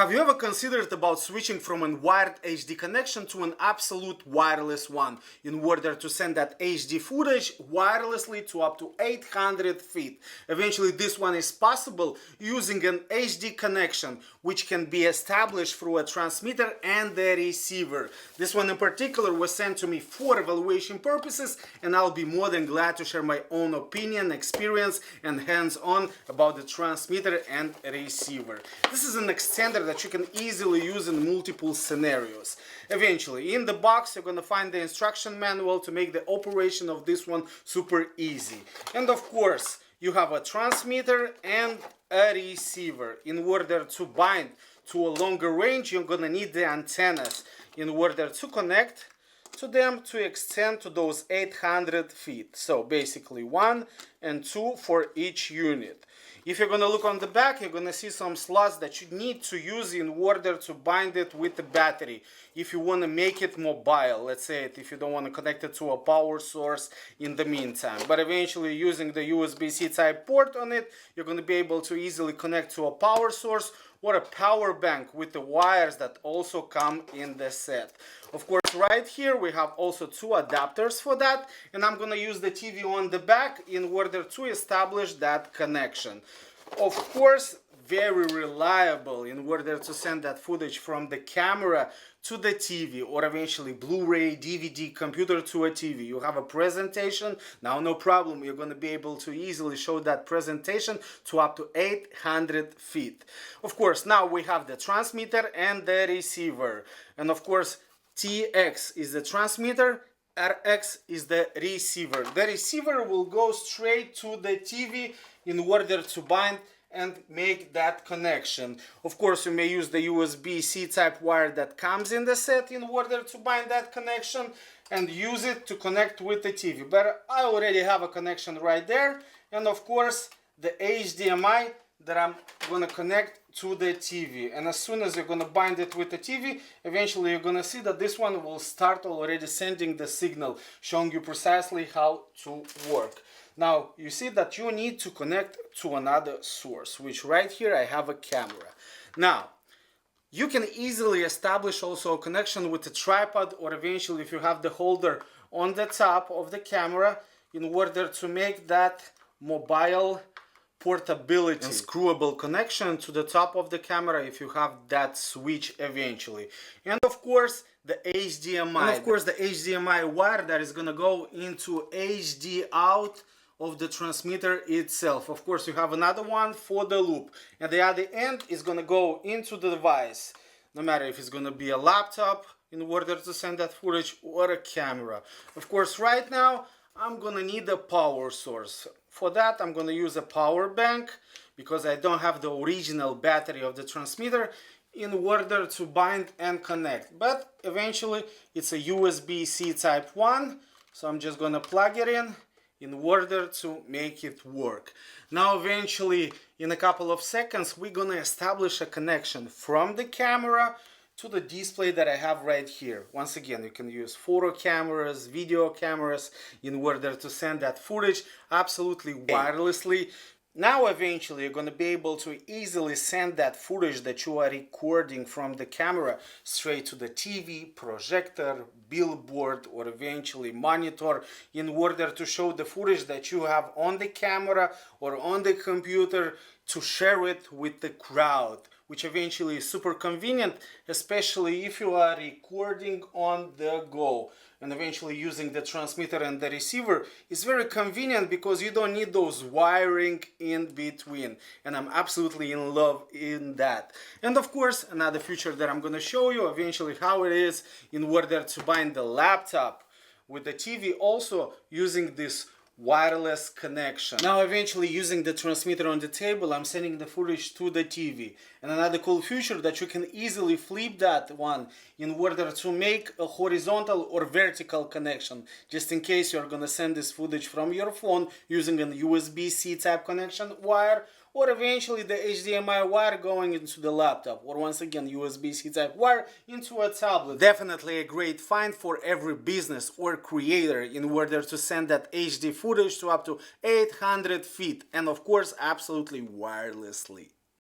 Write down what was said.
Have you ever considered about switching from a wired HD connection to an absolute wireless one in order to send that HD footage wirelessly to up to 800 feet? Eventually this one is possible using an HD connection which can be established through a transmitter and the receiver. This one in particular was sent to me for evaluation purposes, and I'll be more than glad to share my own opinion, experience and hands-on about the transmitter and receiver. This is an extender that you can easily use in multiple scenarios. Eventually, in the box you're gonna find the instruction manual to make the operation of this one super easy. And of course, you have a transmitter and a receiver. In order to bind to a longer range, you're gonna need the antennas in order to connect to them to extend to those 800 feet. So basically 1 and 2 for each unit. If you're going to look on the back, you're going to see some slots that you need to use in order to bind it with the battery. If you want to make it mobile, let's say if you don't want to connect it to a power source in the meantime. But eventually using the USB-C type port on it, you're going to be able to easily connect to a power source or a power bank with the wires that also come in the set. Of course, right here we have also 2 adapters for that, and I'm gonna use the TV on the back in order to establish that connection. Of course, very reliable in order to send that footage from the camera to the TV, or eventually Blu-ray, DVD, computer to a TV. You have a presentation, now no problem, you're going to be able to easily show that presentation to up to 800 feet. Of course, now we have the transmitter and the receiver. And of course, TX is the transmitter, RX is the receiver. The receiver will go straight to the TV in order to bind and make that connection. Of course, you may use the USB-C type wire that comes in the set in order to bind that connection and use it to connect with the TV. But I already have a connection right there, and of course the HDMI that I'm gonna connect to the TV. And as soon as you're gonna bind it with the TV, eventually you're gonna see that this one will start already sending the signal, showing you precisely how to work. Now you see that you need to connect to another source, which right here I have a camera. Now you can easily establish also a connection with the tripod, or eventually if you have the holder on the top of the camera, in order to make that mobile portability and screwable connection to the top of the camera if you have that switch eventually. And of course the HDMI. And of course the HDMI wire that is gonna go into HD out of the transmitter itself. Of course you have another one for the loop, and the other end is gonna go into the device, no matter if it's gonna be a laptop in order to send that footage or a camera. Of course right now I'm gonna need a power source. For that I'm gonna use a power bank because I don't have the original battery of the transmitter in order to bind and connect. But eventually it's a USB-C type 1, so I'm just gonna plug it in order to make it work. Now eventually in a couple of seconds we're gonna establish a connection from the camera to the display that I have right here. Once again, you can use photo cameras, video cameras in order to send that footage absolutely wirelessly. Now eventually you're going to be able to easily send that footage that you are recording from the camera straight to the TV, projector, billboard, or eventually monitor in order to show the footage that you have on the camera or on the computer to share it with the crowd, which eventually is super convenient, especially if you are recording on the go. And eventually using the transmitter and the receiver is very convenient because you don't need those wiring in between. And I'm absolutely in love in that. And of course, another feature that I'm gonna show you eventually how it is in order to bind the laptop with the TV, also using this wireless connection. Now eventually using the transmitter on the table, I'm sending the footage to the TV. And another cool feature that you can easily flip that one in order to make a horizontal or vertical connection, just in case you're gonna send this footage from your phone using an USB-C type connection wire, or eventually the HDMI wire going into the laptop, or once again USB-C type wire into a tablet. Definitely a great find for every business or creator in order to send that HD footage to up to 800 feet, and of course absolutely wirelessly.